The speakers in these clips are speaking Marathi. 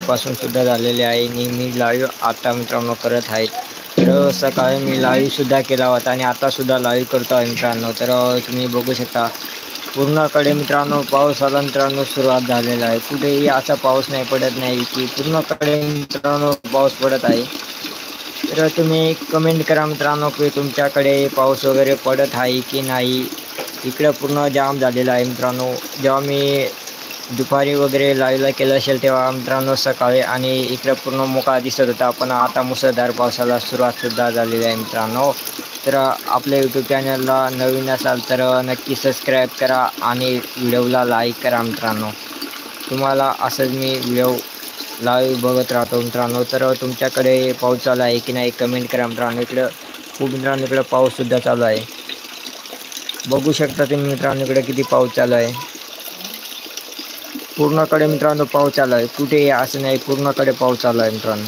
सकाळपासून सुद्धा झालेले आहे आणि मी लाईव्ह आता मित्रांनो करत आहे. तर सकाळी मी लाईव्ह सुद्धा केला होता आणि आता सुद्धा लाईव्ह करतो आहे मित्रांनो. तर तुम्ही बघू शकता पूर्णकडे मित्रांनो पाऊस आला मित्रांनो, सुरुवात झालेला आहे. कुठेही असा पाऊस नाही पडत नाही की पूर्णकडे मित्रांनो पाऊस पडत आहे. तर तुम्ही कमेंट करा मित्रांनो की तुमच्याकडे पाऊस वगैरे पडत आहे की नाही. इकडं पूर्ण जाम झालेला आहे मित्रांनो. जेव्हा मी दुपारी वगैरे लाईव्हला केलं असेल तेव्हा मित्रांनो सकाळी आणि इकडं पूर्ण मोकळा दिसत होता, पण आता मुसळधार पावसाला सुरुवातसुद्धा झालेली आहे मित्रांनो. तर आपल्या यूट्यूब चॅनलला नवीन असाल तर नक्की सबस्क्राईब करा आणि व्हिडिओला लाईक करा मित्रांनो. तुम्हाला असंच मी व्हिडिओ लाईव्ह बघत राहतो मित्रांनो. तर तुमच्याकडे पाऊस चालू आहे की नाही कमेंट करा मित्रांनो. इकडं खूप मित्रांनो इकडं पाऊससुद्धा चालू आहे. बघू शकता तुम्ही मित्रांनो इकडे किती पाऊस चालू आहे. पूर्णकडे मित्रांनो पाऊस चालू आहे. कुठे असं नाही, पूर्णकडे पाऊस चालू आहे मित्रांनो.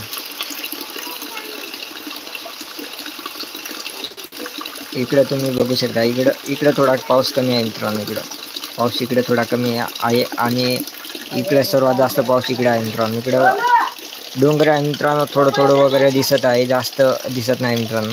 इकडे तुम्ही बघू शकता इकडे थोडा पाऊस कमी आहे मित्रांनो. इकडं पाऊस इकडे थोडा कमी आहे आणि इकडे सर्वात जास्त पाऊस इकडे आहे मित्रांनो. इकडं डोंगर आहे मित्रांनो, थोडं थोडं वगैरे दिसत आहे, जास्त दिसत नाही मित्रांनो.